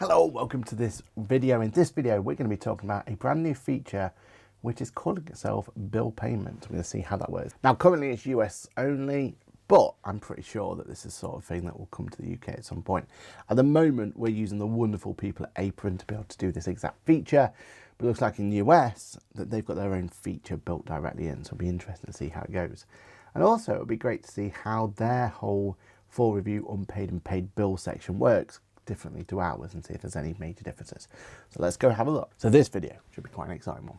Hello, welcome to this video. In this video, we're going to be talking about a brand new feature which is calling itself bill payment. We're going to see how that works. Now, currently it's US only, but I'm pretty sure that this is the sort of thing that will come to the UK at some point. At the moment, we're using the wonderful people at Apron to be able to do this exact feature, but it looks like in the US that they've got their own feature built directly in, so it'll be interesting to see how it goes. And also, it'll be great to see how their whole full review, unpaid and paid bill section works differently to ours and see if there's any major differences. So let's go have a look. So this video should be quite an exciting one.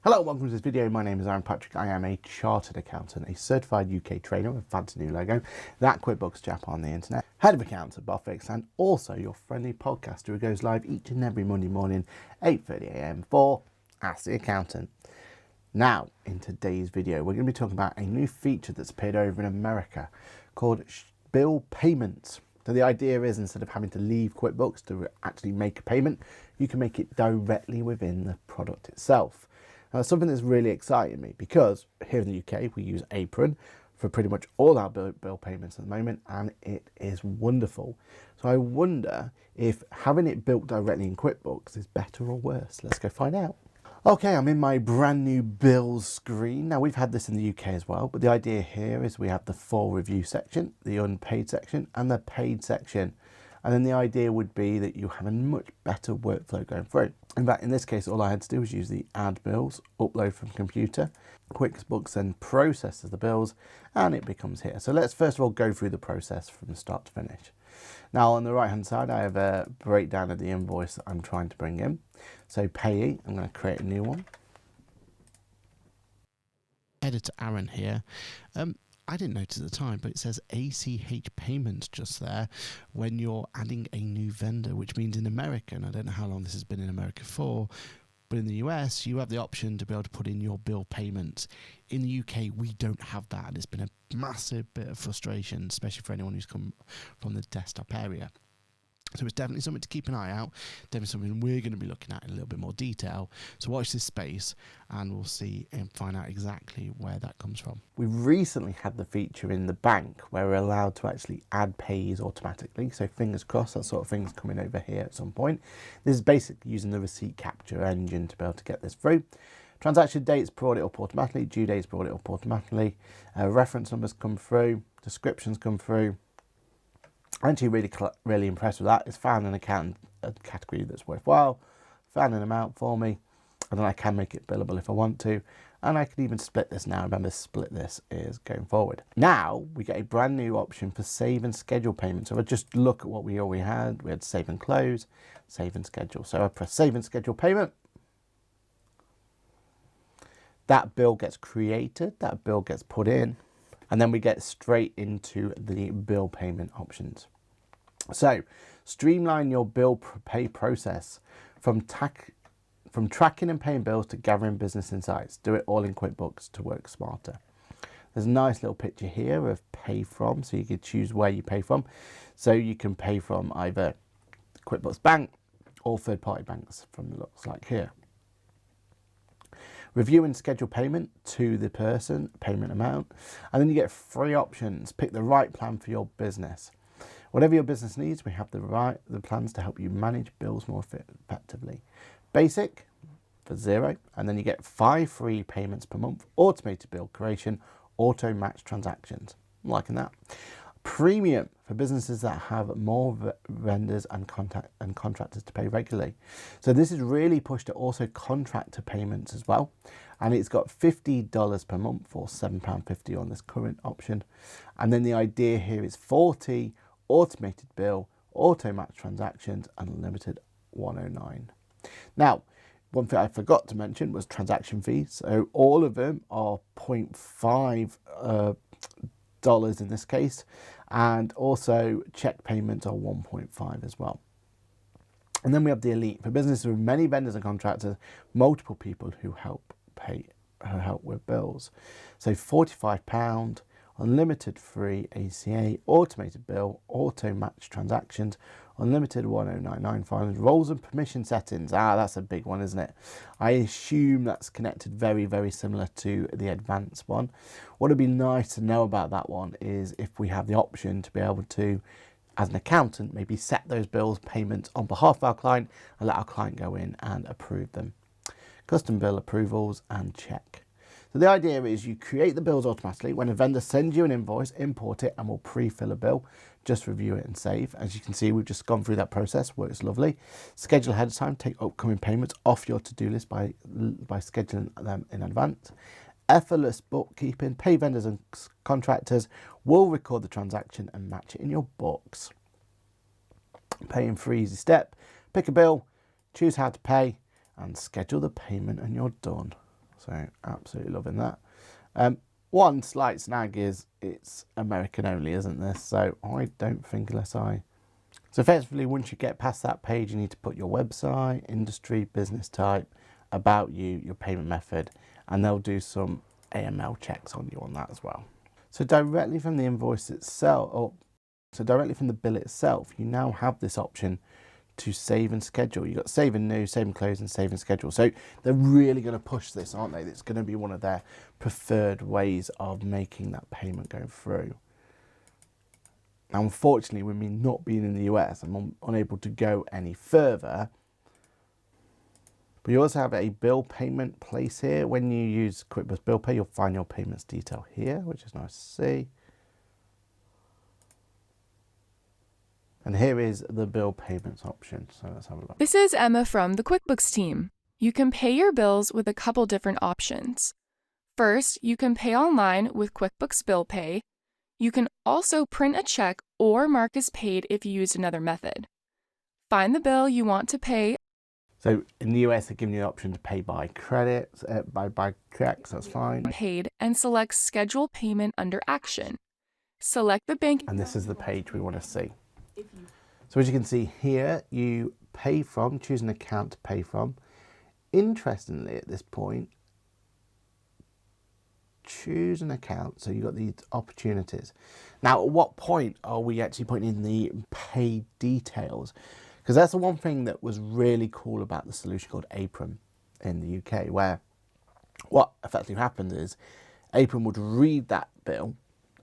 Hello, welcome to this video. My name is Aaron Patrick. I am a chartered accountant, a certified UK trainer with a fancy new logo, that QuickBooks chap on the internet, head of accounts at Boffix, and also your friendly podcaster who goes live each and every Monday morning, 8:30 AM for Ask the Accountant. Now, in today's video, we're going to be talking about a new feature that's appeared over in America called bill payments. So the idea is, instead of having to leave QuickBooks to actually make a payment, you can make it directly within the product itself. Now, something that's really exciting me, because here in the UK we use Apron for pretty much all our bill payments at the moment, and it is wonderful. So I wonder if having it built directly in QuickBooks is better or worse. Let's go find out. Okay, I'm in my brand new bills screen. Now, we've had this in the UK as well, but the idea here is we have the full review section, the unpaid section, and the paid section. And then the idea would be that you have a much better workflow going through. In fact, in this case, all I had to do was use the add bills, upload from computer, QuickBooks then processes the bills, and it becomes here. So let's first of all go through the process from start to finish. Now, on the right hand side, I have a breakdown of the invoice that I'm trying to bring in. So payee, I'm going to create a new one. Editor Aaron here. I didn't notice at the time, but it says ACH payments just there when you're adding a new vendor, which means in America, and I don't know how long this has been in America for, but in the US, you have the option to be able to put in your bill payments. In the UK, we don't have that, and it's been a massive bit of frustration, especially for anyone who's come from the desktop area. So it's definitely something to keep an eye out, definitely something we're going to be looking at in a little bit more detail. So watch this space and we'll see and find out exactly where that comes from. We've recently had the feature in the bank where we're allowed to actually add payees automatically. So fingers crossed that sort of thing's coming over here at some point. This is basically using the receipt capture engine to be able to get this through. Transaction dates brought it up automatically, due dates brought it up automatically, reference numbers come through, descriptions come through. I'm actually really impressed with that. It's found an account category that's worthwhile, found an amount for me, and then I can make it billable if I want to, and I can even split this now. Remember, split this is going forward. Now we get a brand new option for save and schedule payments. So I just look at what we already had. We had save and close, save and schedule. So I press save and schedule payment. That bill gets created, that bill gets put in, and then we get straight into the bill payment options. So streamline your bill pay process from tracking and paying bills to gathering business insights. Do it all in QuickBooks to work smarter. There's a nice little picture here of pay from, so you can choose where you pay from. So you can pay from either QuickBooks Bank or third-party banks from the looks like here. Review and schedule payment to the person, payment amount, and then you get 3 options. Pick the right plan for your business. Whatever your business needs, we have the plans to help you manage bills more effectively. Basic for $0, and then you get 5 free payments per month, automated bill creation, auto match transactions. I'm liking that. Premium for businesses that have more vendors and contractors to pay regularly. So this is really pushed to also contractor payments as well. And it's got $50 per month or £7.50 on this current option. And then the idea here is 40 automated bill, auto match transactions, unlimited 109. Now, one thing I forgot to mention was transaction fees. So all of them are 0.5 dollars in this case, and also check payments are 1.5 as well. And then we have the elite for businesses with many vendors and contractors, multiple people who help with bills. So £45, unlimited free ACA, automated bill, auto match transactions, unlimited 1099 files, roles and permission settings. That's a big one, isn't it? I assume that's connected very similar to the advanced one. What would be nice to know about that one is if we have the option to be able to, as an accountant, maybe set those bills payments on behalf of our client and let our client go in and approve them. Custom bill approvals and check. So the idea is you create the bills automatically. When a vendor sends you an invoice, import it and we'll pre-fill a bill. Just review it and save. As you can see, we've just gone through that process. Works lovely. Schedule ahead of time. Take upcoming payments off your to-do list by scheduling them in advance. Effortless bookkeeping. Pay vendors and contractors. Will record the transaction and match it in your books. Paying for easy step. Pick a bill, choose how to pay, and schedule the payment and you're done. So absolutely loving that. One slight snag is it's American only, isn't this? So I don't think So effectively, once you get past that page, you need to put your website, industry, business type, about you, your payment method, and they'll do some AML checks on you on that as well. So directly from the invoice itself, directly from the bill itself, you now have this option to save and schedule. You've got save and new, save and close, and save and schedule. So they're really going to push this, aren't they? It's going to be one of their preferred ways of making that payment go through. Now, unfortunately, with me not being in the US, I'm unable to go any further. But you also have a bill payment place here. When you use QuickBooks Bill Pay, you'll find your payments detail here, which is nice to see. And here is the bill payments option. So let's have a look. This is Emma from the QuickBooks team. You can pay your bills with a couple different options. First, you can pay online with QuickBooks Bill Pay. You can also print a check or mark as paid if you used another method. Find the bill you want to pay. So in the US, they're giving you the option to pay by credits, by checks, that's fine. Paid and select Schedule Payment under Action. Select the bank. And this is the page we want to see. So as you can see here, you pay from, choose an account to pay from. Interestingly, at this point, choose an account. So you've got these opportunities. Now, at what point are we actually putting in the pay details? Because that's the one thing that was really cool about the solution called Apron in the UK, where what effectively happened is Apron would read that bill,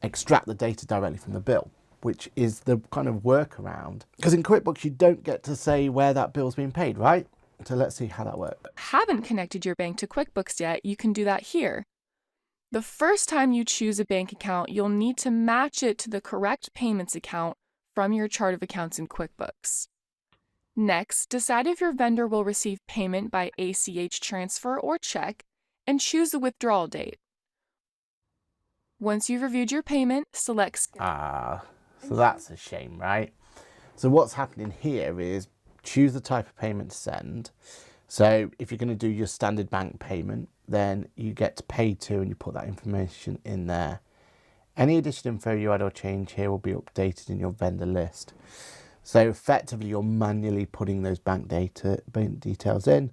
extract the data directly from the bill, which is the kind of workaround. Because in QuickBooks, you don't get to say where that bill's being paid, right? So let's see how that works. Haven't connected your bank to QuickBooks yet, you can do that here. The first time you choose a bank account, you'll need to match it to the correct payments account from your chart of accounts in QuickBooks. Next, decide if your vendor will receive payment by ACH transfer or check, and choose the withdrawal date. Once you've reviewed your payment, select... So that's a shame, right? So what's happening here is choose the type of payment to send. So if you're going to do your standard bank payment, then you get to pay to and you put that information in there. Any additional info you add or change here will be updated in your vendor list. So effectively you're manually putting those bank details in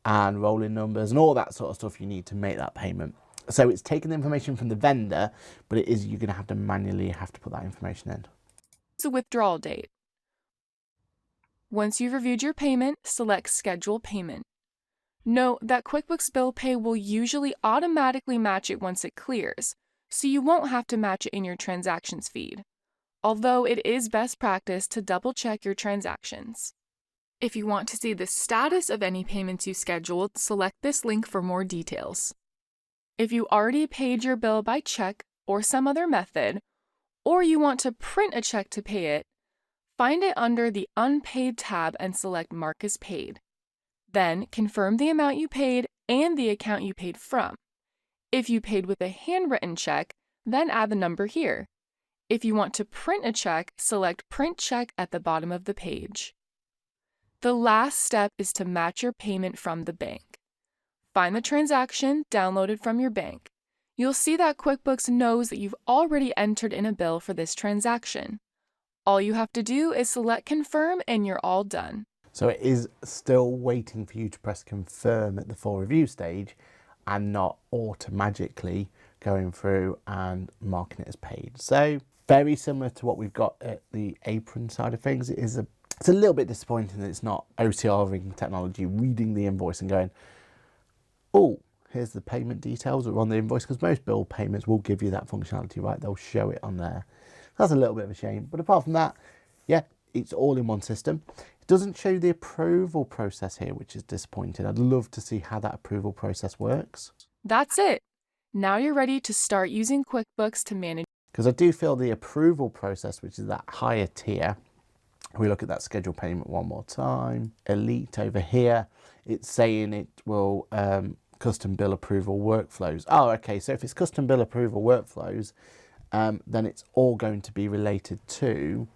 and rolling numbers and all that sort of stuff you need to make that payment. So it's taking the information from the vendor, but you're going to have to manually put that information in. The withdrawal date. Once you've reviewed your payment, select Schedule Payment. Note that QuickBooks Bill Pay will usually automatically match it once it clears, so you won't have to match it in your transactions feed, although it is best practice to double-check your transactions. If you want to see the status of any payments you scheduled, select this link for more details. If you already paid your bill by check or some other method, or you want to print a check to pay it, find it under the Unpaid tab and select Mark as Paid. Then confirm the amount you paid and the account you paid from. If you paid with a handwritten check, then add the number here. If you want to print a check, select Print Check at the bottom of the page. The last step is to match your payment from the bank. Find the transaction downloaded from your bank. You'll see that QuickBooks knows that you've already entered in a bill for this transaction. All you have to do is select Confirm and you're all done. So it is still waiting for you to press Confirm at the full review stage and not automatically going through and marking it as paid. So very similar to what we've got at the Apron side of things. It is It's a little bit disappointing that it's not OCRing technology, reading the invoice and going, oh, here's the payment details that are on the invoice, because most bill payments will give you that functionality, right? They'll show it on there. That's a little bit of a shame. But apart from that, yeah, it's all in one system. It doesn't show the approval process here, which is disappointing. I'd love to see how that approval process works. That's it. Now you're ready to start using QuickBooks to manage. Because I do feel the approval process, which is that higher tier, we look at that scheduled payment one more time. Elite over here, it's saying it will custom bill approval workflows. Oh, okay. So if it's custom bill approval workflows, then it's all going to be related to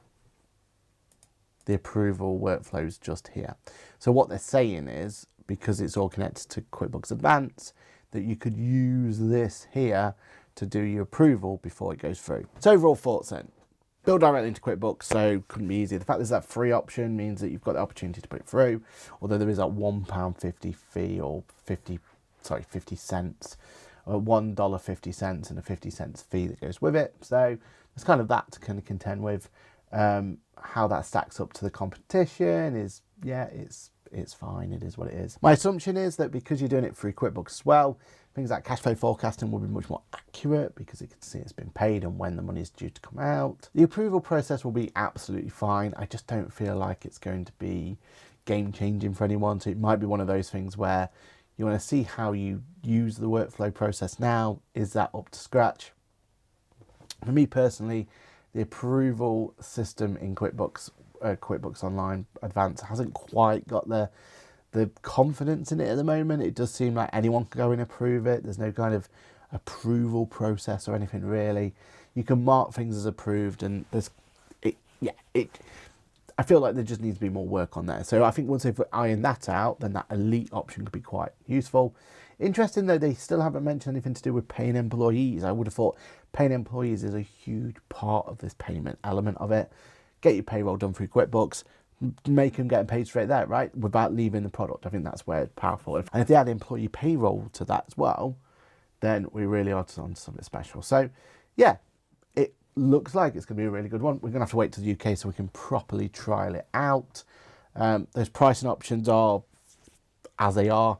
the approval workflows just here. So what they're saying is, because it's all connected to QuickBooks Advanced, that you could use this here to do your approval before it goes through. So overall thoughts then. Build directly into QuickBooks, so couldn't be easier. The fact there's that free option means that you've got the opportunity to put it through, although there is that £1.50 fee, or 50 cents, $1.50 and a 50 cents fee that goes with it. So it's kind of that to kind of contend with. How that stacks up to the competition is, yeah, it's fine. It is what it is. My assumption is that because you're doing it through QuickBooks as well, things like cash flow forecasting will be much more accurate because it can see it's been paid and when the money is due to come out. The approval process will be absolutely fine. I just don't feel like it's going to be game changing for anyone. So it might be one of those things where you want to see how you use the workflow process now. Is that up to scratch? For me personally, the approval system in QuickBooks Online Advanced hasn't quite got the confidence in it at the moment. It does seem like anyone can go and approve it. There's no kind of approval process or anything really. You can mark things as approved, and I feel like there just needs to be more work on there. So I think once they've ironed that out, then that elite option could be quite useful. Interesting though, they still haven't mentioned anything to do with paying employees. I would have thought paying employees is a huge part of this payment element of it. Get your payroll done through QuickBooks, make them getting paid straight there, right? Without leaving the product. I think that's where it's powerful. And if they add employee payroll to that as well, then we really are on something special. So yeah, it looks like it's going to be a really good one. We're going to have to wait to the UK so we can properly trial it out. Those pricing options are as they are.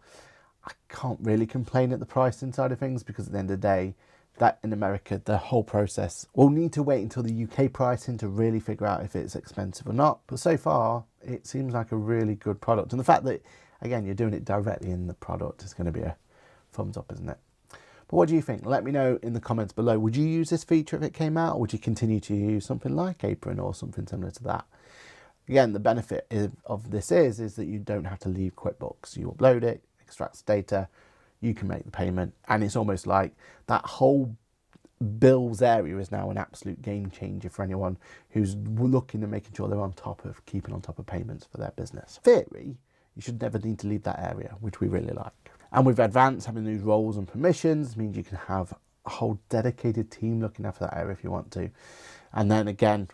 I can't really complain at the pricing side of things, because at the end of the day, that in America, the whole process, we'll need to wait until the UK pricing to really figure out if it's expensive or not. But so far, it seems like a really good product. And the fact that, again, you're doing it directly in the product is going to be a thumbs up, isn't it? But what do you think? Let me know in the comments below. Would you use this feature if it came out? Or would you continue to use something like Apron or something similar to that? Again, the benefit of this is that you don't have to leave QuickBooks. You upload it, extracts data, you can make the payment, and it's almost like that whole bills area is now an absolute game changer for anyone who's looking and making sure they're on top of keeping on top of payments for their business. In theory, you should never need to leave that area, which we really like. And with Advanced, having these roles and permissions means you can have a whole dedicated team looking after that area if you want to. And then again,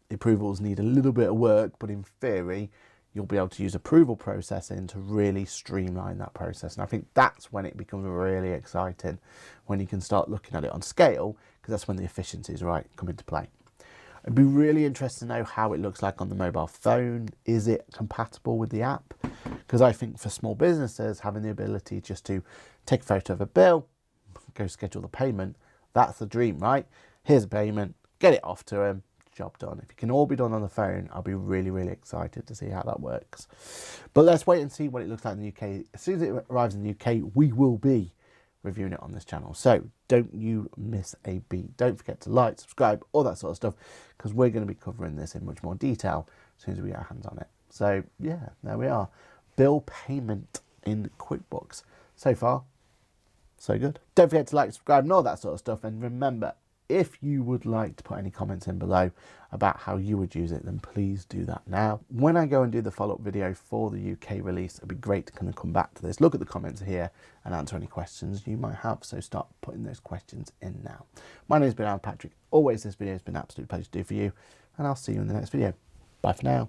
the approvals need a little bit of work, but in theory, you'll be able to use approval processing to really streamline that process. And I think that's when it becomes really exciting, when you can start looking at it on scale, because that's when the efficiencies, right, come into play. It'd be really interesting to know how it looks like on the mobile phone. Is it compatible with the app? Because I think for small businesses, having the ability just to take a photo of a bill, go schedule the payment, that's the dream, right? Here's a payment, get it off to them, job done. If it can all be done on the phone, I'll be really, really excited to see how that works. But let's wait and see what it looks like in the UK. As soon as it arrives in the UK, we will be reviewing it on this channel. So don't you miss a beat. Don't forget to like, subscribe, all that sort of stuff, because we're going to be covering this in much more detail as soon as we get our hands on it. So yeah, there we are. Bill payment in QuickBooks. So far, so good. Don't forget to like, subscribe, and all that sort of stuff. And remember, if you would like to put any comments in below about how you would use it, then please do that now. When I go and do the follow-up video for the UK release, it'd be great to kind of come back to this, look at the comments here and answer any questions you might have. So start putting those questions in now. My name's been Alan Patrick. Always, this video has been an absolute pleasure to do for you, and I'll see you in the next video. Bye for now.